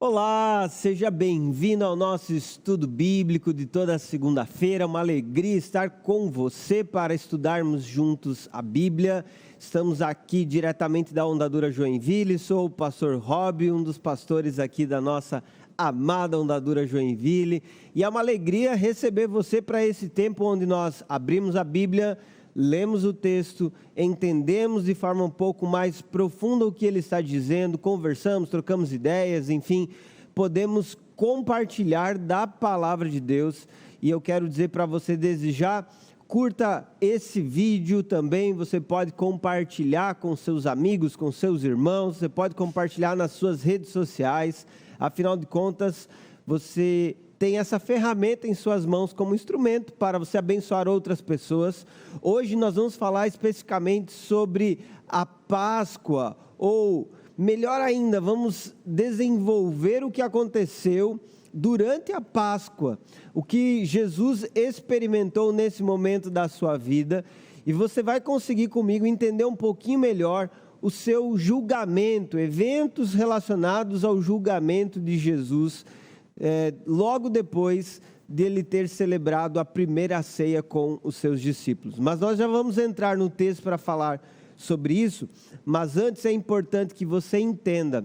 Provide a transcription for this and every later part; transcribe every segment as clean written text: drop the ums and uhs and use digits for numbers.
Olá, seja bem-vindo ao nosso estudo bíblico de toda segunda-feira. Uma alegria estar com você para estudarmos juntos a Bíblia. Estamos aqui diretamente da Ondadura Joinville. Sou o pastor Rob, um dos pastores aqui da nossa amada Ondadura Joinville. E é uma alegria receber você para esse tempo onde nós abrimos a Bíblia, lemos o texto, entendemos de forma um pouco mais profunda o que ele está dizendo, conversamos, trocamos ideias, enfim, podemos compartilhar da palavra de Deus. E eu quero dizer para você desde já, curta esse vídeo também, você pode compartilhar com seus amigos, com seus irmãos, você pode compartilhar nas suas redes sociais, afinal de contas, você tem essa ferramenta em suas mãos como instrumento para você abençoar outras pessoas. Hoje nós vamos falar especificamente sobre a Páscoa, ou melhor ainda, vamos desenvolver o que aconteceu durante a Páscoa, o que Jesus experimentou nesse momento da sua vida, e você vai conseguir comigo entender um pouquinho melhor o seu julgamento, eventos relacionados ao julgamento de Jesus, logo depois dele ter celebrado a primeira ceia com os seus discípulos. Mas nós já vamos entrar no texto para falar sobre isso, mas antes é importante que você entenda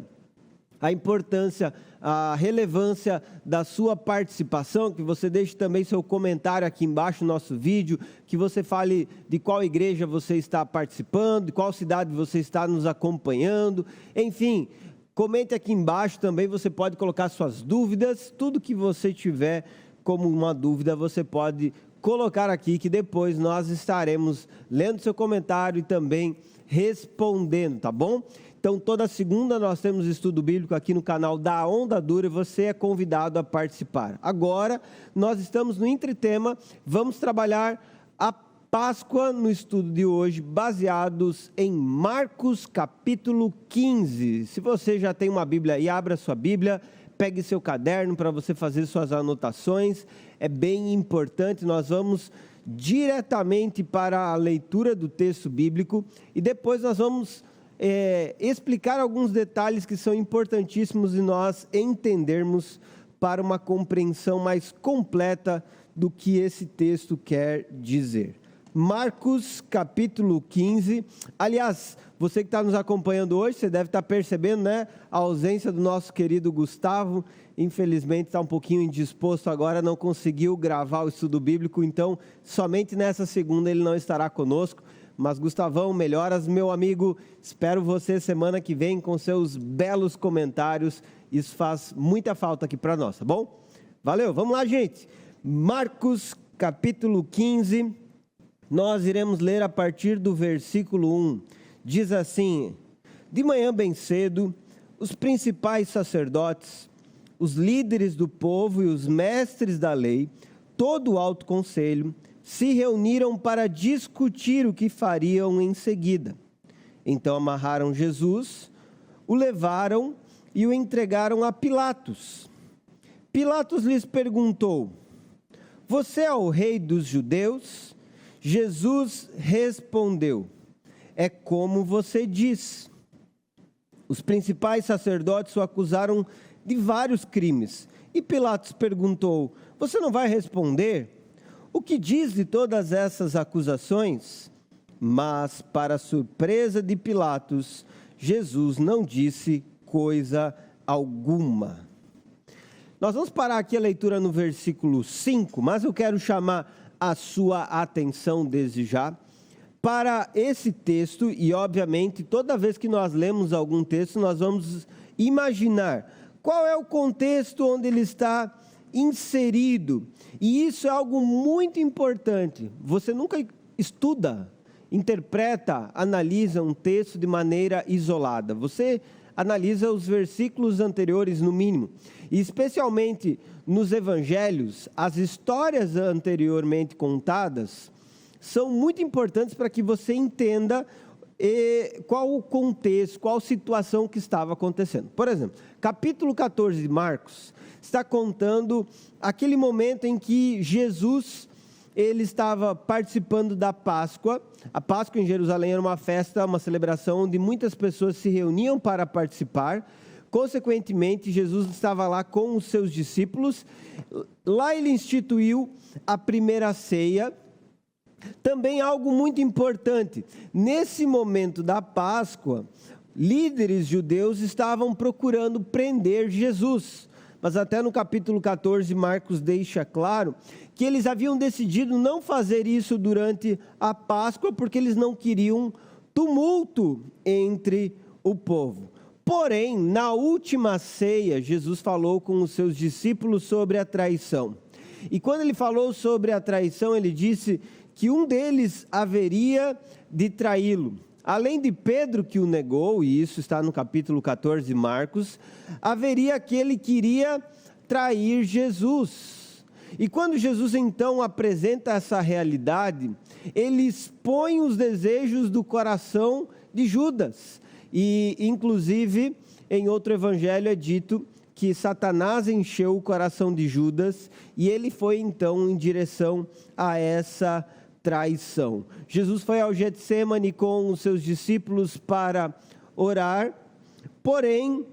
a importância, a relevância da sua participação, que você deixe também seu comentário aqui embaixo no nosso vídeo, que você fale de qual igreja você está participando, de qual cidade você está nos acompanhando, enfim, comente aqui embaixo também, você pode colocar suas dúvidas, tudo que você tiver como uma dúvida, você pode colocar aqui, que depois nós estaremos lendo seu comentário e também respondendo, tá bom? Então, toda segunda nós temos estudo bíblico aqui no canal da Ondadura e você é convidado a participar. Agora, nós estamos no entretema, vamos trabalhar a Páscoa no estudo de hoje, baseados em Marcos capítulo 15. Se você já tem uma Bíblia aí, abra sua Bíblia, pegue seu caderno para você fazer suas anotações. É bem importante, nós vamos diretamente para a leitura do texto bíblico e depois nós vamos explicar alguns detalhes que são importantíssimos de nós entendermos para uma compreensão mais completa do que esse texto quer dizer. Marcos capítulo 15, aliás, você que está nos acompanhando hoje, você deve estar percebendo, né, a ausência do nosso querido Gustavo, infelizmente está um pouquinho indisposto agora, não conseguiu gravar o estudo bíblico, então somente nessa segunda ele não estará conosco, mas Gustavão, melhoras meu amigo, espero você semana que vem com seus belos comentários, isso faz muita falta aqui para nós, tá bom? Valeu, vamos lá gente, Marcos capítulo 15, nós iremos ler a partir do versículo 1, diz assim: de manhã bem cedo, os principais sacerdotes, os líderes do povo e os mestres da lei, todo o alto conselho, se reuniram para discutir o que fariam em seguida. Então amarraram Jesus, o levaram e o entregaram a Pilatos. Pilatos lhes perguntou: você é o rei dos judeus? Jesus respondeu: é como você diz. Os principais sacerdotes o acusaram de vários crimes. E Pilatos perguntou: você não vai responder? O que diz de todas essas acusações? Mas, para surpresa de Pilatos, Jesus não disse coisa alguma. Nós vamos parar aqui a leitura no versículo 5, mas eu quero chamar a sua atenção desde já para esse texto, e obviamente toda vez que nós lemos algum texto, nós vamos imaginar qual é o contexto onde ele está inserido, e isso é algo muito importante. Você nunca estuda, interpreta, analisa um texto de maneira isolada, você analisa os versículos anteriores no mínimo, e especialmente nos evangelhos, as histórias anteriormente contadas são muito importantes para que você entenda qual o contexto, qual situação que estava acontecendo. Por exemplo, capítulo 14 de Marcos está contando aquele momento em que Jesus ele estava participando da Páscoa. A Páscoa em Jerusalém era uma festa, uma celebração onde muitas pessoas se reuniam para participar. consequentemente, Jesus estava lá com os seus discípulos. Lá ele instituiu a primeira ceia. Também algo muito importante, nesse momento da Páscoa, líderes judeus estavam procurando prender Jesus. Mas até no capítulo 14, Marcos deixa claro que eles haviam decidido não fazer isso durante a Páscoa, porque eles não queriam tumulto entre o povo. Porém, na última ceia, Jesus falou com os seus discípulos sobre a traição. E quando ele falou sobre a traição, ele disse que um deles haveria de traí-lo. Além de Pedro, que o negou, e isso está no capítulo 14 de Marcos, haveria aquele que iria trair Jesus. E quando Jesus então apresenta essa realidade, ele expõe os desejos do coração de Judas. E inclusive, em outro evangelho é dito que Satanás encheu o coração de Judas e ele foi então em direção a essa traição. Jesus foi ao Getsêmani com os seus discípulos para orar, porém,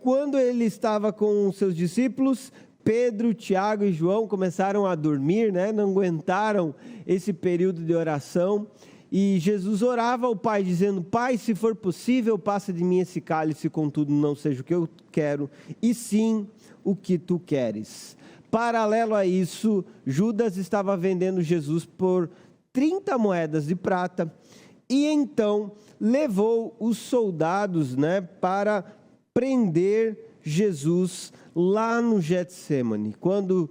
quando ele estava com os seus discípulos, Pedro, Tiago e João começaram a dormir, não aguentaram esse período de oração, e Jesus orava ao Pai, dizendo: Pai, se for possível, passa de mim esse cálice, contudo não seja o que eu quero, e sim o que tu queres. Paralelo a isso, Judas estava vendendo Jesus por 30 moedas de prata, e então levou os soldados para prender Jesus lá no Getsêmani. Quando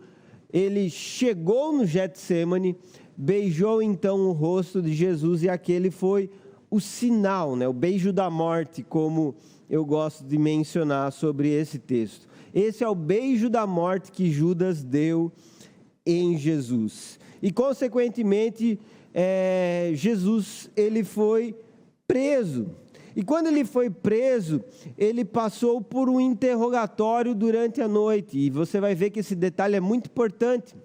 ele chegou no Getsêmani, beijou então o rosto de Jesus, e aquele foi o sinal, o beijo da morte, como eu gosto de mencionar sobre esse texto. Esse é o beijo da morte que Judas deu em Jesus. E consequentemente, Jesus ele foi preso. E quando ele foi preso, ele passou por um interrogatório durante a noite. E você vai ver que esse detalhe é muito importante.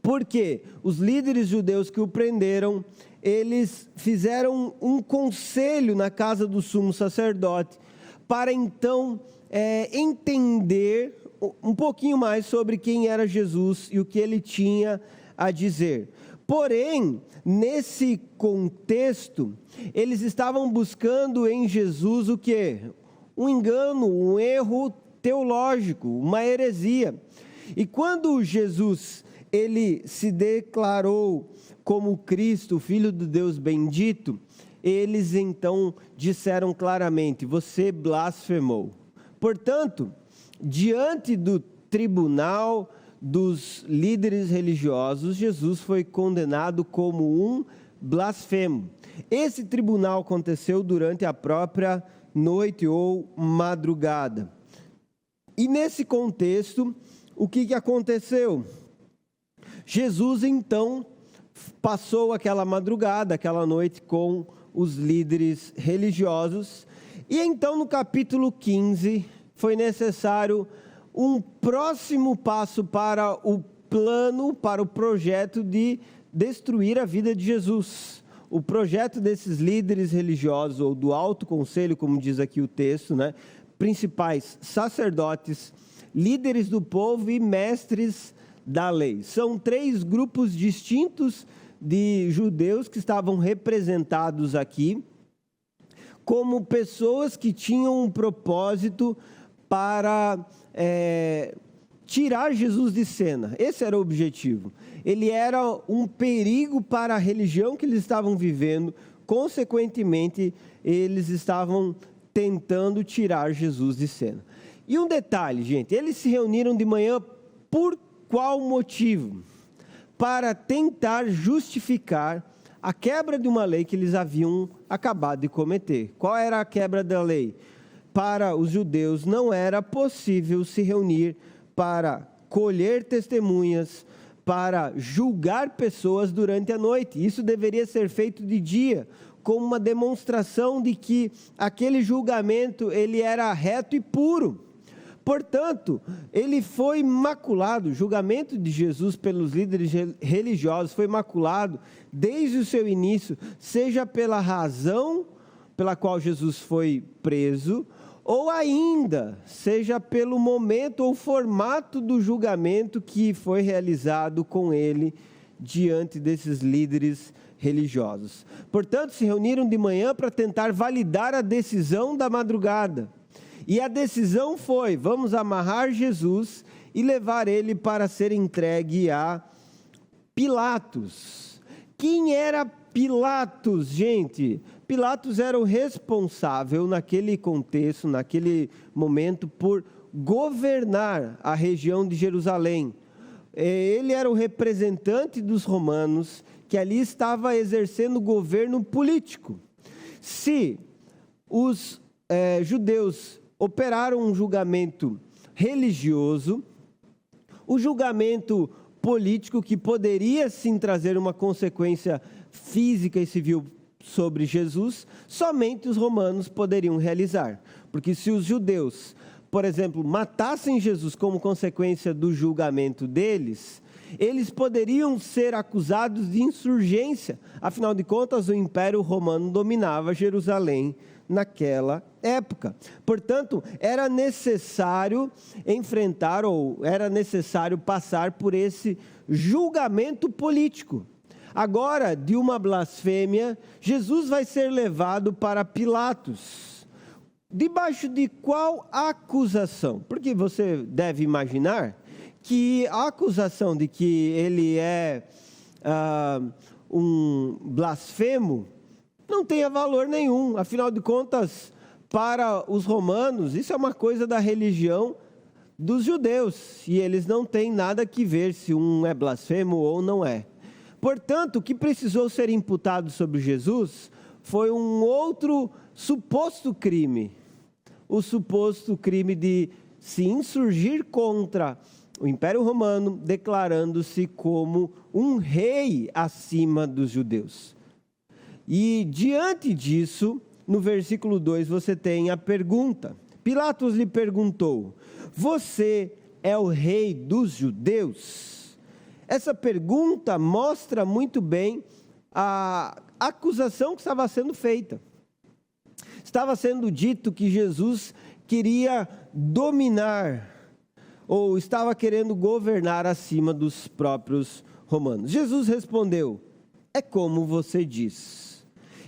Porque os líderes judeus que o prenderam, eles fizeram um conselho na casa do sumo sacerdote, para então entender um pouquinho mais sobre quem era Jesus e o que ele tinha a dizer. Porém, nesse contexto, eles estavam buscando em Jesus o quê? Um engano, um erro teológico, uma heresia. E quando Jesus ele se declarou como Cristo, Filho do Deus bendito, eles então disseram claramente: você blasfemou. Portanto, diante do tribunal dos líderes religiosos, Jesus foi condenado como um blasfemo. Esse tribunal aconteceu durante a própria noite ou madrugada. E nesse contexto, o que aconteceu? Jesus então passou aquela madrugada, aquela noite com os líderes religiosos, e então no capítulo 15 foi necessário um próximo passo para o plano, para o projeto de destruir a vida de Jesus. O projeto desses líderes religiosos, ou do alto conselho, como diz aqui o texto, principais sacerdotes, líderes do povo e mestres da lei. São 3 grupos distintos de judeus que estavam representados aqui, como pessoas que tinham um propósito para tirar Jesus de cena. Esse era o objetivo. Ele era um perigo para a religião que eles estavam vivendo, consequentemente, eles estavam tentando tirar Jesus de cena. E um detalhe, gente, eles se reuniram de manhã por qual motivo? Para tentar justificar a quebra de uma lei que eles haviam acabado de cometer. Qual era a quebra da lei? Para os judeus não era possível se reunir para colher testemunhas, para julgar pessoas durante a noite. Isso deveria ser feito de dia, como uma demonstração de que aquele julgamento ele era reto e puro. Portanto, ele foi maculado, o julgamento de Jesus pelos líderes religiosos foi maculado desde o seu início, seja pela razão pela qual Jesus foi preso, ou ainda seja pelo momento ou formato do julgamento que foi realizado com ele diante desses líderes religiosos. Portanto, se reuniram de manhã para tentar validar a decisão da madrugada. E a decisão foi: vamos amarrar Jesus e levar ele para ser entregue a Pilatos. Quem era Pilatos, gente? Pilatos era o responsável naquele contexto, naquele momento, por governar a região de Jerusalém. Ele era o representante dos romanos que ali estava exercendo governo político. Se os judeus operaram um julgamento religioso, o julgamento político, que poderia sim trazer uma consequência física e civil sobre Jesus, somente os romanos poderiam realizar. Porque se os judeus, por exemplo, matassem Jesus como consequência do julgamento deles, eles poderiam ser acusados de insurgência. Afinal de contas, o Império Romano dominava Jerusalém naquela época. Portanto, era necessário enfrentar, ou era necessário passar por esse julgamento político. Agora, de uma blasfêmia, Jesus vai ser levado para Pilatos. Debaixo de qual acusação? Porque você deve imaginar que a acusação de que ele é um blasfemo não tenha valor nenhum. Afinal de contas, para os romanos, isso é uma coisa da religião dos judeus, e eles não têm nada que ver se um é blasfemo ou não é. Portanto, o que precisou ser imputado sobre Jesus foi um outro suposto crime. O suposto crime de se insurgir contra o Império Romano, declarando-se como um rei acima dos judeus. E diante disso, no versículo 2, você tem a pergunta. Pilatos lhe perguntou: você é o rei dos judeus? Essa pergunta mostra muito bem a acusação que estava sendo feita. Estava sendo dito que Jesus queria dominar, ou estava querendo governar acima dos próprios romanos. Jesus respondeu: é como você diz.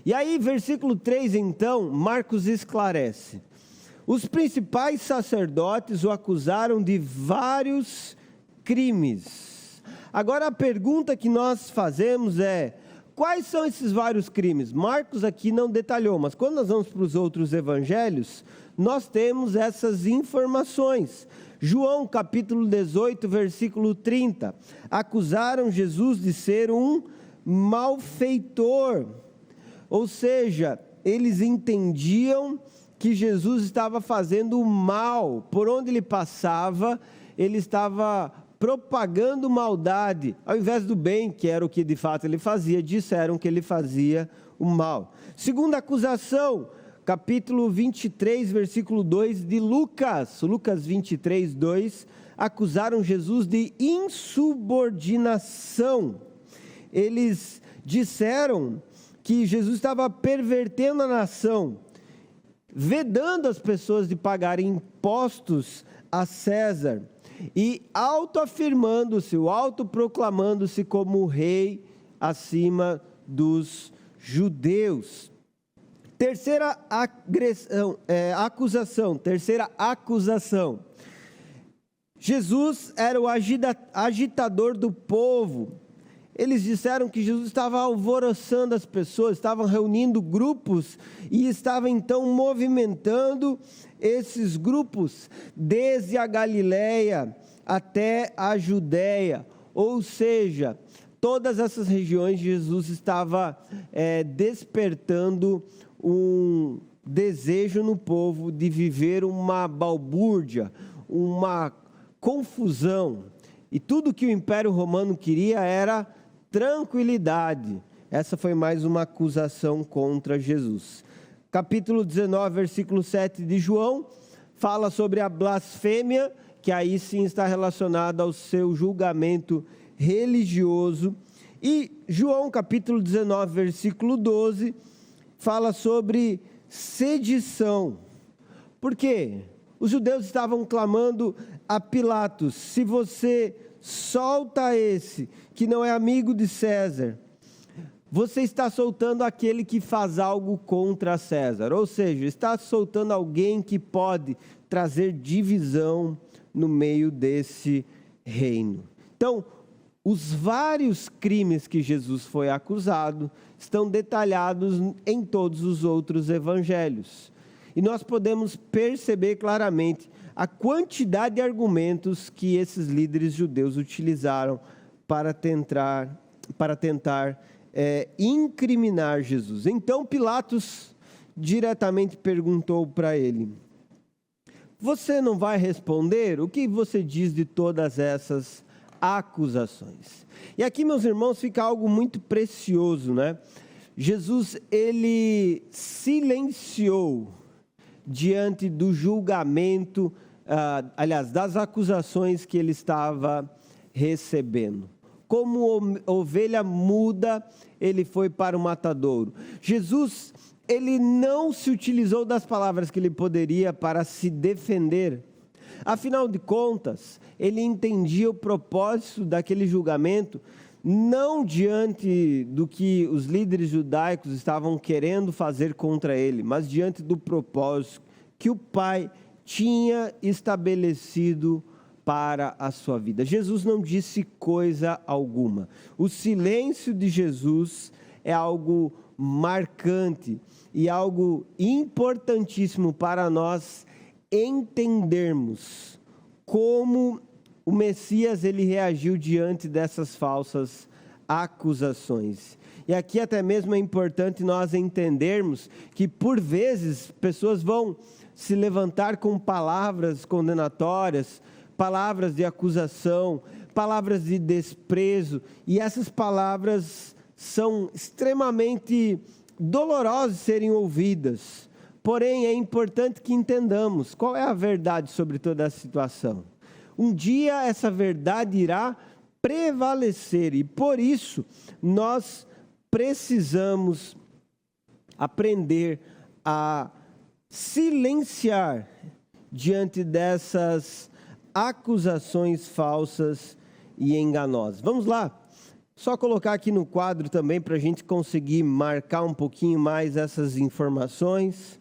E aí, versículo 3, então, Marcos esclarece. Os principais sacerdotes o acusaram de vários crimes. Agora a pergunta que nós fazemos é: quais são esses vários crimes? Marcos aqui não detalhou, mas quando nós vamos para os outros evangelhos, nós temos essas informações. João capítulo 18, versículo 30. Acusaram Jesus de ser um malfeitor. Ou seja, eles entendiam que Jesus estava fazendo o mal. Por onde ele passava, ele estava propagando maldade, ao invés do bem, que era o que de fato ele fazia. Disseram que ele fazia o mal. Segunda acusação, capítulo 23, versículo 2 de Lucas. Lucas 23, 2. Acusaram Jesus de insubordinação. Eles disseram que Jesus estava pervertendo a nação, vedando as pessoas de pagarem impostos a César e autoafirmando-se, autoproclamando-se como rei acima dos judeus. Terceira acusação. Jesus era o agitador do povo. Eles disseram que Jesus estava alvoroçando as pessoas, estavam reunindo grupos e estava então movimentando esses grupos desde a Galileia até a Judéia. Ou seja, todas essas regiões Jesus estava despertando um desejo no povo de viver uma balbúrdia, uma confusão. E tudo que o Império Romano queria era tranquilidade. Essa foi mais uma acusação contra Jesus. Capítulo 19, versículo 7 de João, fala sobre a blasfêmia, que aí sim está relacionada ao seu julgamento religioso. E João, capítulo 19, versículo 12, fala sobre sedição. Por quê? Os judeus estavam clamando a Pilatos: se você solta esse que não é amigo de César, você está soltando aquele que faz algo contra César. Ou seja, está soltando alguém que pode trazer divisão no meio desse reino. Então, os vários crimes que Jesus foi acusado estão detalhados em todos os outros evangelhos. E nós podemos perceber claramente a quantidade de argumentos que esses líderes judeus utilizaram para tentar incriminar Jesus. Então Pilatos diretamente perguntou para ele: você não vai responder? O que você diz de todas essas acusações? E aqui, meus irmãos, fica algo muito precioso, né? Jesus, ele silenciou diante do julgamento, das acusações que ele estava recebendo. Como ovelha muda, ele foi para o matadouro. Jesus, ele não se utilizou das palavras que ele poderia para se defender. Afinal de contas, ele entendia o propósito daquele julgamento, não diante do que os líderes judaicos estavam querendo fazer contra ele, mas diante do propósito que o Pai tinha estabelecido para a sua vida. Jesus não disse coisa alguma. O silêncio de Jesus é algo marcante e algo importantíssimo para nós entendermos como o Messias ele reagiu diante dessas falsas acusações. E aqui até mesmo é importante nós entendermos que por vezes pessoas vão se levantar com palavras condenatórias, palavras de acusação, palavras de desprezo, e essas palavras são extremamente dolorosas de serem ouvidas. Porém, é importante que entendamos qual é a verdade sobre toda a situação. Um dia essa verdade irá prevalecer e por isso nós precisamos aprender a silenciar diante dessas acusações falsas e enganosas. Vamos lá, só colocar aqui no quadro também para a gente conseguir marcar um pouquinho mais essas informações.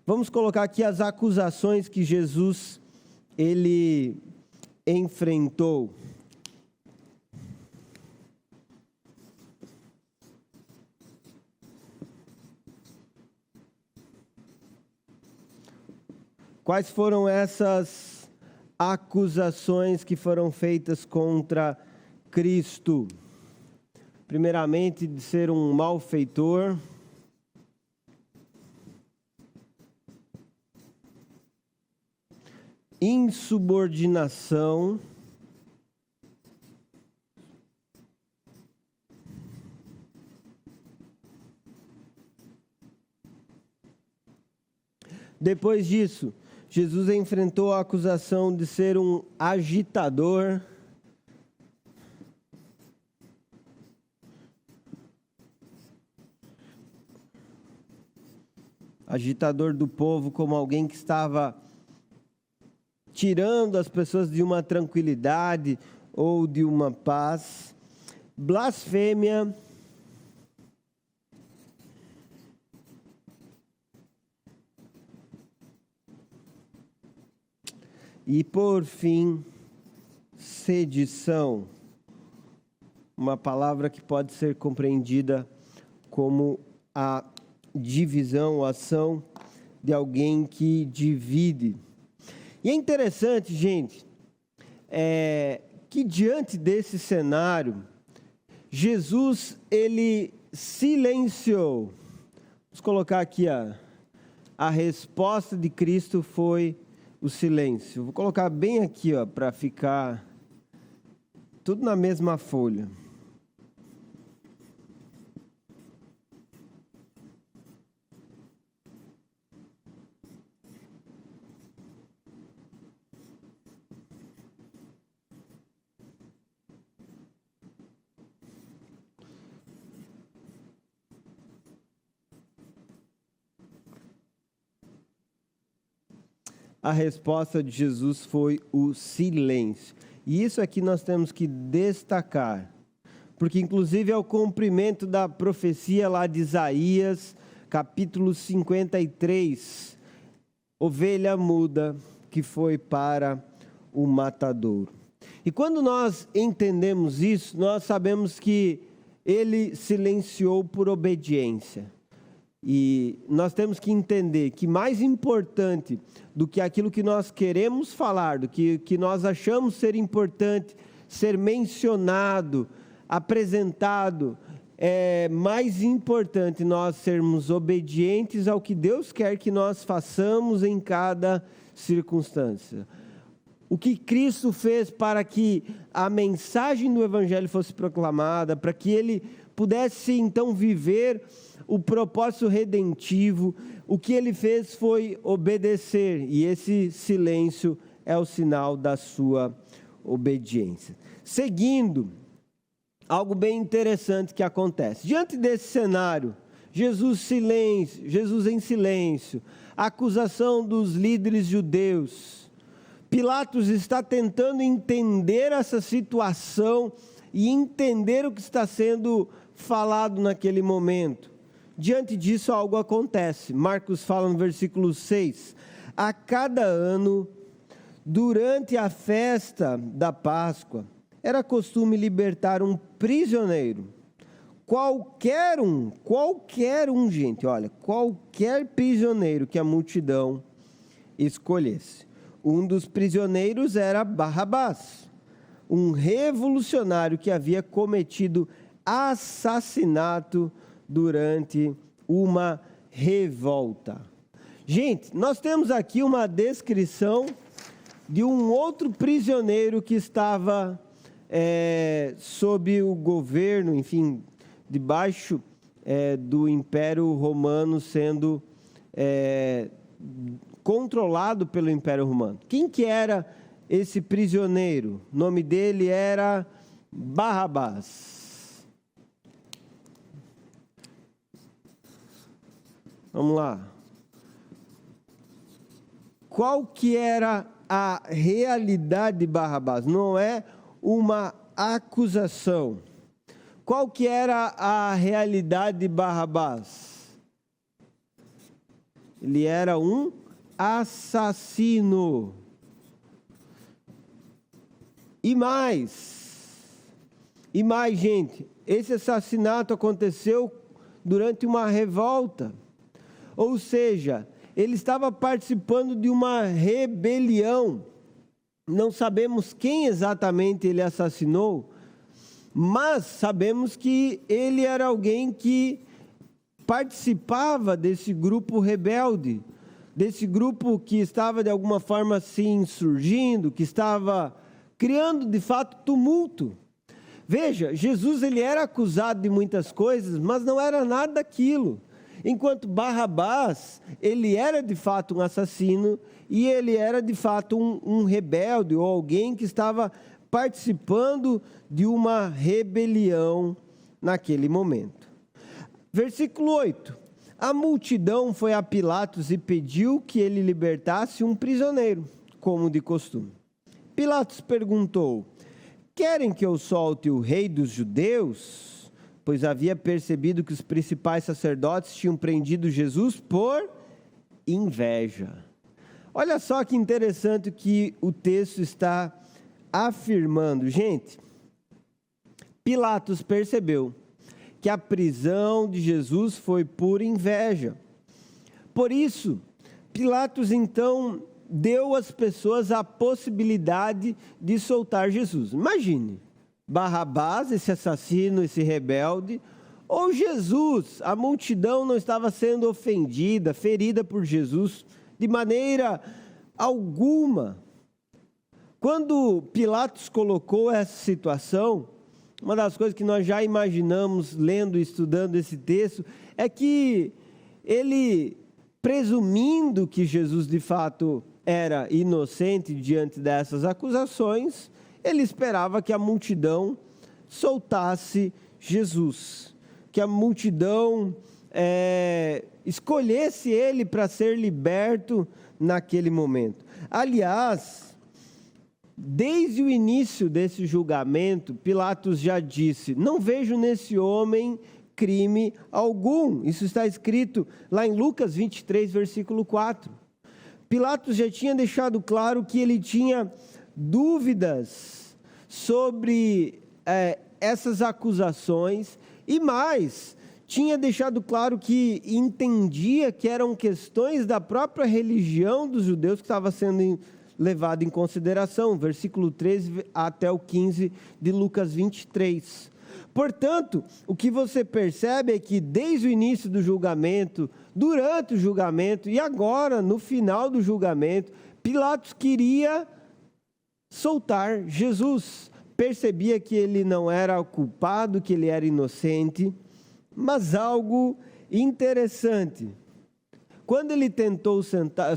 Vamos colocar aqui as acusações que Jesus ele enfrentou. Quais foram essas acusações que foram feitas contra Cristo? Primeiramente, de ser um malfeitor. Insubordinação. Depois disso, Jesus enfrentou a acusação de ser um agitador. Agitador do povo, como alguém que estava tirando as pessoas de uma tranquilidade ou de uma paz. Blasfêmia. E por fim, sedição. Uma palavra que pode ser compreendida como a divisão, a ação de alguém que divide. E é interessante, gente, que diante desse cenário, Jesus, ele silenciou. Vamos colocar aqui a resposta de Cristo foi o silêncio. Vou colocar bem aqui, para ficar tudo na mesma folha. a resposta de Jesus foi o silêncio. E isso aqui nós temos que destacar, porque inclusive é o cumprimento da profecia lá de Isaías, capítulo 53, ovelha muda que foi para o matadouro. E quando nós entendemos isso, nós sabemos que ele silenciou por obediência. E nós temos que entender que mais importante do que aquilo que nós queremos falar, do que nós achamos ser importante, ser mencionado, apresentado, é mais importante nós sermos obedientes ao que Deus quer que nós façamos em cada circunstância. O que Cristo fez para que a mensagem do Evangelho fosse proclamada, para que ele pudesse então viver o propósito redentivo, o que ele fez foi obedecer, e esse silêncio é o sinal da sua obediência. Seguindo, algo bem interessante que acontece. Diante desse cenário, Jesus em silêncio, a acusação dos líderes judeus, Pilatos está tentando entender essa situação e entender o que está sendo falado naquele momento. Diante disso, algo acontece. Marcos fala no versículo 6: a cada ano, durante a festa da Páscoa, era costume libertar um prisioneiro. Qualquer um, gente, olha, qualquer prisioneiro que a multidão escolhesse. Um dos prisioneiros era Barrabás, um revolucionário que havia cometido assassinato durante uma revolta. Gente, nós temos aqui uma descrição de um outro prisioneiro que estava sob o governo, enfim, debaixo do Império Romano, sendo controlado pelo Império Romano. Quem que era esse prisioneiro? O nome dele era Barrabás. Vamos lá. Qual que era a realidade de Barrabás? Não é uma acusação. Qual que era a realidade de Barrabás? Ele era um assassino. E mais, gente, esse assassinato aconteceu durante uma revolta. Ou seja, ele estava participando de uma rebelião. Não sabemos quem exatamente ele assassinou, mas sabemos que ele era alguém que participava desse grupo rebelde, desse grupo que estava de alguma forma se insurgindo, que estava criando de fato tumulto. Veja, Jesus ele era acusado de muitas coisas, mas não era nada daquilo. Enquanto Barrabás, ele era de fato um assassino e ele era de fato um rebelde ou alguém que estava participando de uma rebelião naquele momento. Versículo 8. A multidão foi a Pilatos e pediu que ele libertasse um prisioneiro, como de costume. Pilatos perguntou: querem que eu solte o rei dos judeus? Pois havia percebido que os principais sacerdotes tinham prendido Jesus por inveja. Olha só que interessante que o texto está afirmando. Gente, Pilatos percebeu que a prisão de Jesus foi por inveja. Por isso, Pilatos então deu às pessoas a possibilidade de soltar Jesus. Imagine, Barrabás, esse assassino, esse rebelde, ou Jesus. A multidão não estava sendo ofendida, ferida por Jesus de maneira alguma. Quando Pilatos colocou essa situação, uma das coisas que nós já imaginamos lendo e estudando esse texto é que ele, presumindo que Jesus de fato era inocente diante dessas acusações, ele esperava que a multidão soltasse Jesus, que a multidão escolhesse ele para ser liberto naquele momento. Aliás, desde o início desse julgamento, Pilatos já disse: não vejo nesse homem crime algum. Isso está escrito lá em Lucas 23, versículo 4. Pilatos já tinha deixado claro que ele tinha dúvidas sobre essas acusações e mais, tinha deixado claro que entendia que eram questões da própria religião dos judeus que estava sendo levado em consideração, versículo 13 até o 15 de Lucas 23. Portanto, o que você percebe é que desde o início do julgamento, durante o julgamento e agora no final do julgamento, Pilatos queria soltar Jesus. Percebia que ele não era culpado, que ele era inocente, mas algo interessante. Quando ele tentou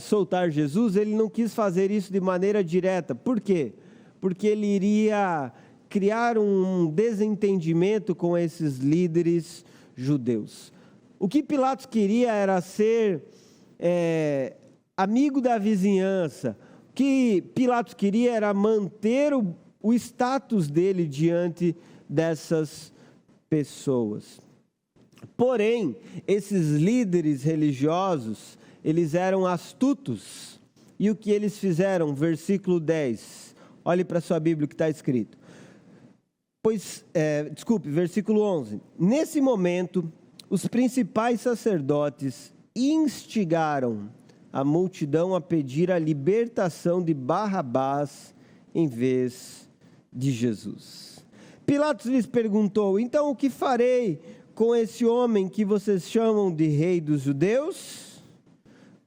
soltar Jesus, ele não quis fazer isso de maneira direta. Por quê? Porque ele iria criar um desentendimento com esses líderes judeus. O que Pilatos queria era ser amigo da vizinhança. O que Pilatos queria era manter o status dele diante dessas pessoas. Porém, esses líderes religiosos, eles eram astutos. E o que eles fizeram? Versículo 10. Olhe para a sua Bíblia o que está escrito. Versículo 11. Nesse momento, os principais sacerdotes instigaram a multidão a pedir a libertação de Barrabás em vez de Jesus. Pilatos lhes perguntou: então o que farei com esse homem que vocês chamam de rei dos judeus?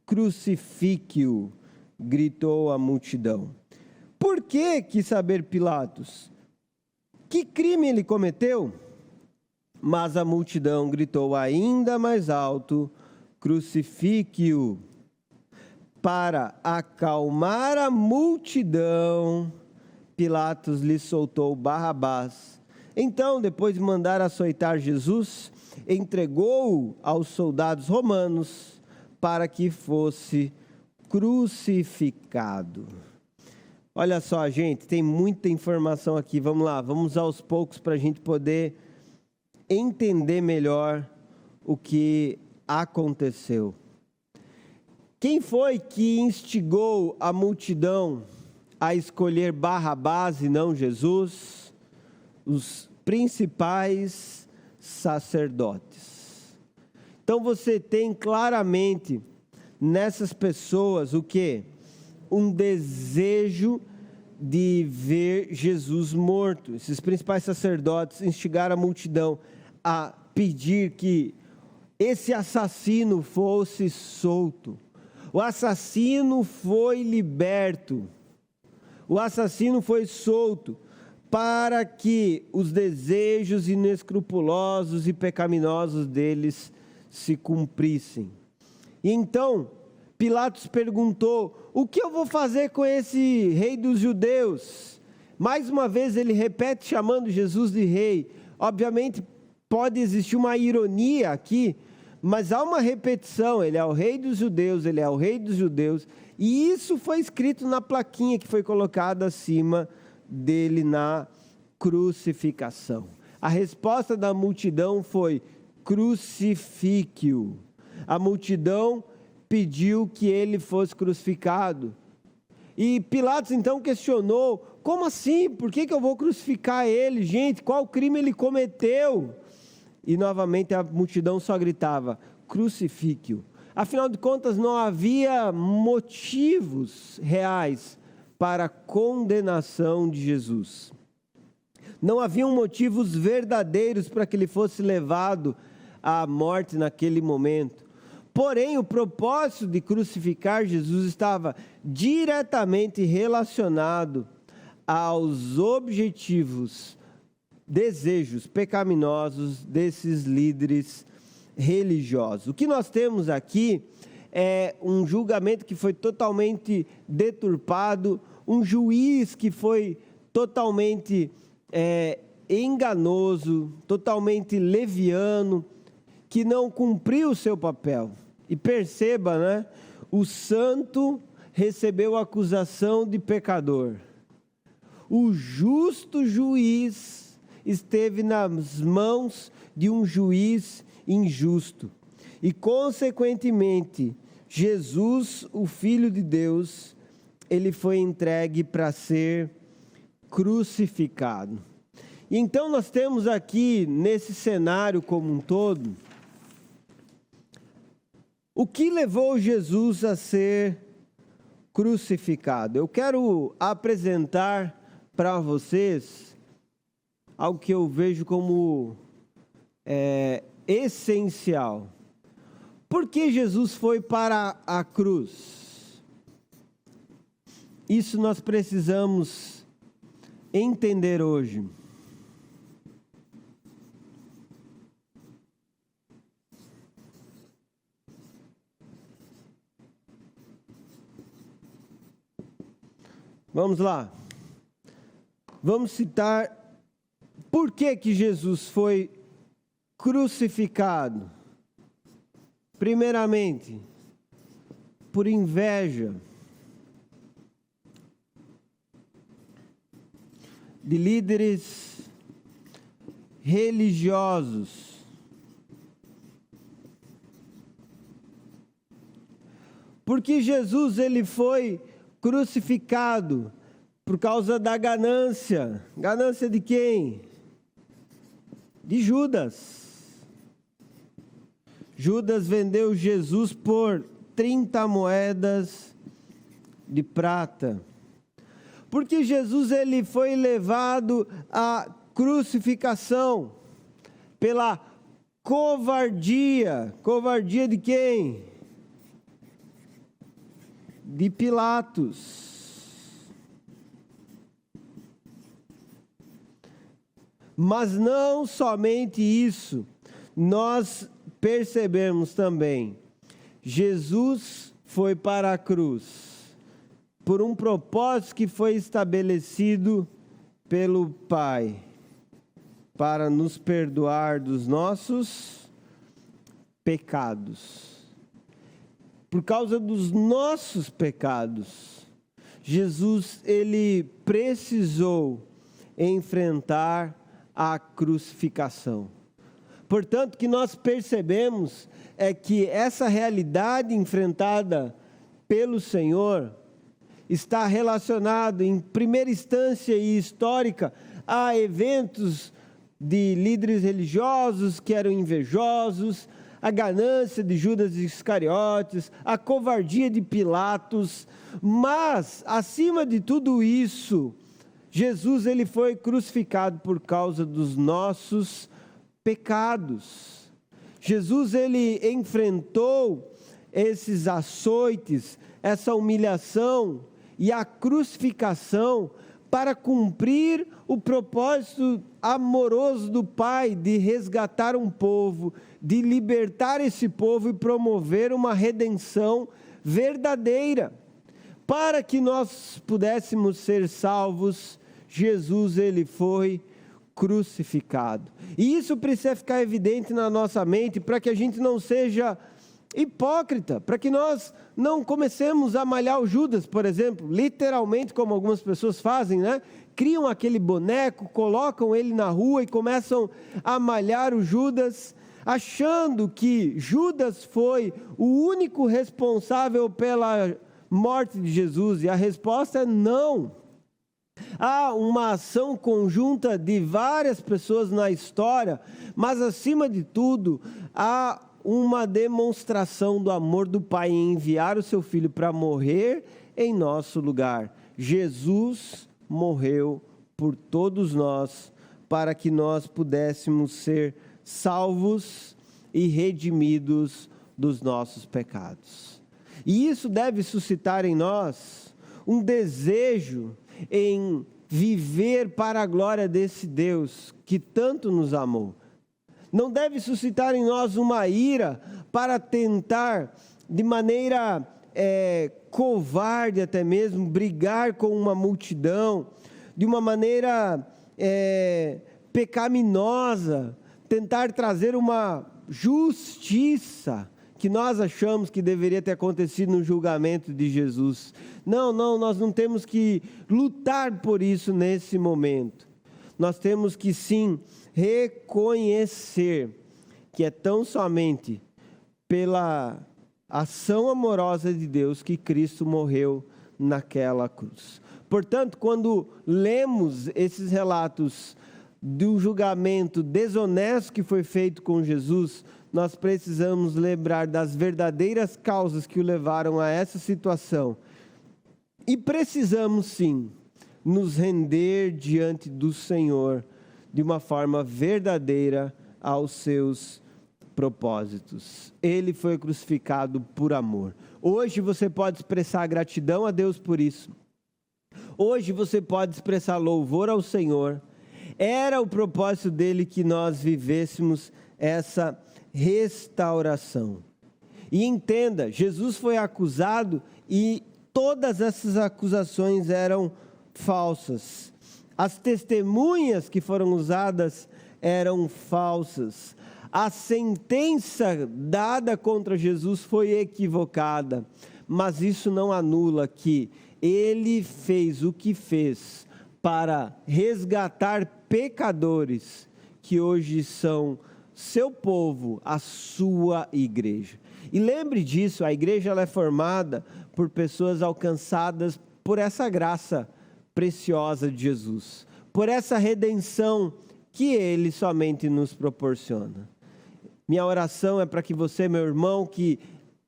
Crucifique-o, gritou a multidão. Por que quis saber Pilatos? Que crime ele cometeu? Mas a multidão gritou ainda mais alto: crucifique-o. Para acalmar a multidão, Pilatos lhe soltou Barrabás. Então, depois de mandar açoitar Jesus, entregou-o aos soldados romanos para que fosse crucificado. Olha só, gente, tem muita informação aqui. Vamos lá, vamos aos poucos para a gente poder entender melhor o que aconteceu. Quem foi que instigou a multidão a escolher Barrabás e não Jesus? Os principais sacerdotes. Então você tem claramente nessas pessoas o quê? Um desejo de ver Jesus morto. Esses principais sacerdotes instigaram a multidão a pedir que esse assassino fosse solto. O assassino foi liberto. O assassino foi solto para que os desejos inescrupulosos e pecaminosos deles se cumprissem. E então, Pilatos perguntou: o que eu vou fazer com esse rei dos judeus? Mais uma vez ele repete chamando Jesus de rei. Obviamente pode existir uma ironia aqui, mas há uma repetição: ele é o rei dos judeus, ele é o rei dos judeus. E isso foi escrito na plaquinha que foi colocada acima dele na crucificação. A resposta da multidão foi: crucifique-o. A multidão pediu que ele fosse crucificado. E Pilatos então questionou: como assim? Por que eu vou crucificar ele? Gente, qual crime ele cometeu? E novamente a multidão só gritava: crucifique-o. Afinal de contas, não havia motivos reais para a condenação de Jesus. Não haviam motivos verdadeiros para que ele fosse levado à morte naquele momento. Porém, o propósito de crucificar Jesus estava diretamente relacionado aos objetivos, desejos pecaminosos desses líderes religiosos. O que nós temos aqui é um julgamento que foi totalmente deturpado, um juiz que foi totalmente enganoso, totalmente leviano, que não cumpriu o seu papel. E perceba, né? O santo recebeu a acusação de pecador. O justo juiz esteve nas mãos de um juiz injusto. E, consequentemente, Jesus, o Filho de Deus, ele foi entregue para ser crucificado. E então nós temos aqui, nesse cenário como um todo, o que levou Jesus a ser crucificado. Eu quero apresentar para vocês algo que eu vejo como essencial. Por que Jesus foi para a cruz? Isso nós precisamos entender hoje. Vamos lá. Vamos citar por que Jesus foi crucificado. Primeiramente, por inveja de líderes religiosos. Porque Jesus ele foi crucificado por causa da ganância. Ganância de quem? De Judas. Judas vendeu Jesus por 30 moedas de prata. Porque Jesus ele foi levado à crucificação pela covardia. Covardia de quem? De Pilatos. Mas não somente isso, nós percebemos também, Jesus foi para a cruz, por um propósito que foi estabelecido pelo Pai, para nos perdoar dos nossos pecados. Por causa dos nossos pecados, Jesus, ele precisou enfrentar a crucificação. Portanto, o que nós percebemos é que essa realidade enfrentada pelo Senhor está relacionado, em primeira instância e histórica, a eventos de líderes religiosos que eram invejosos, a ganância de Judas Iscariotes, a covardia de Pilatos, mas, acima de tudo isso, Jesus ele foi crucificado por causa dos nossos pecados. Jesus ele enfrentou esses açoites, essa humilhação e a crucificação para cumprir o propósito amoroso do Pai de resgatar um povo, de libertar esse povo e promover uma redenção verdadeira. Para que nós pudéssemos ser salvos, Jesus ele foi crucificado. E isso precisa ficar evidente na nossa mente para que a gente não seja hipócrita, para que nós não comecemos a malhar o Judas, por exemplo, literalmente como algumas pessoas fazem, né? Criam aquele boneco, colocam ele na rua e começam a malhar o Judas, achando que Judas foi o único responsável pela morte de Jesus, e a resposta é não. Há uma ação conjunta de várias pessoas na história, mas acima de tudo, há uma demonstração do amor do Pai em enviar o seu Filho para morrer em nosso lugar. Jesus morreu por todos nós, para que nós pudéssemos ser salvos e redimidos dos nossos pecados. E isso deve suscitar em nós um desejo em viver para a glória desse Deus que tanto nos amou. Não deve suscitar em nós uma ira para tentar, de maneira covarde até mesmo, brigar com uma multidão, de uma maneira pecaminosa, tentar trazer uma justiça que nós achamos que deveria ter acontecido no julgamento de Jesus. Não, nós não temos que lutar por isso nesse momento. Nós temos que sim reconhecer que é tão somente pela ação amorosa de Deus que Cristo morreu naquela cruz. Portanto, quando lemos esses relatos do julgamento desonesto que foi feito com Jesus, nós precisamos lembrar das verdadeiras causas que o levaram a essa situação. E precisamos sim nos render diante do Senhor de uma forma verdadeira aos seus propósitos. Ele foi crucificado por amor. Hoje você pode expressar gratidão a Deus por isso. Hoje você pode expressar louvor ao Senhor. Era o propósito dele que nós vivêssemos essa restauração. E entenda, Jesus foi acusado e todas essas acusações eram falsas. As testemunhas que foram usadas eram falsas. A sentença dada contra Jesus foi equivocada, mas isso não anula que ele fez o que fez para resgatar pecadores que hoje são seu povo, a sua igreja. E lembre disso, a igreja ela é formada por pessoas alcançadas por essa graça preciosa de Jesus, por essa redenção que ele somente nos proporciona. Minha oração é para que você, meu irmão, que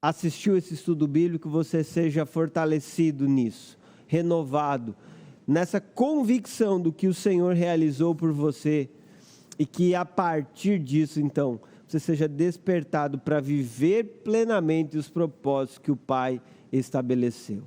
assistiu esse estudo bíblico, você seja fortalecido nisso, renovado, nessa convicção do que o Senhor realizou por você e que a partir disso, então, você seja despertado para viver plenamente os propósitos que o Pai estabeleceu.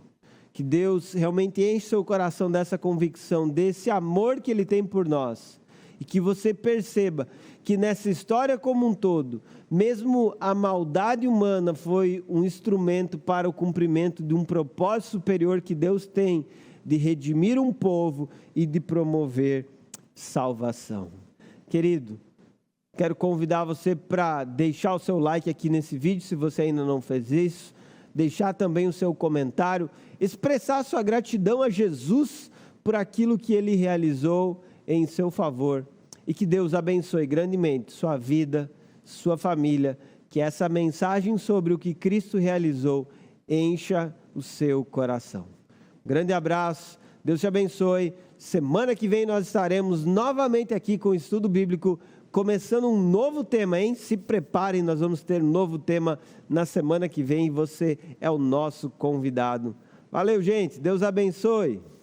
Que Deus realmente enche seu coração dessa convicção, desse amor que Ele tem por nós. E que você perceba que nessa história como um todo, mesmo a maldade humana foi um instrumento para o cumprimento de um propósito superior que Deus tem, de redimir um povo e de promover salvação. Querido, quero convidar você para deixar o seu like aqui nesse vídeo, se você ainda não fez isso, deixar também o seu comentário, expressar sua gratidão a Jesus por aquilo que Ele realizou em seu favor, e que Deus abençoe grandemente sua vida, sua família, que essa mensagem sobre o que Cristo realizou encha o seu coração. Grande abraço, Deus te abençoe. Semana que vem nós estaremos novamente aqui com o estudo bíblico, começando um novo tema, hein? Se preparem, nós vamos ter um novo tema na semana que vem e você é o nosso convidado. Valeu, gente, Deus abençoe.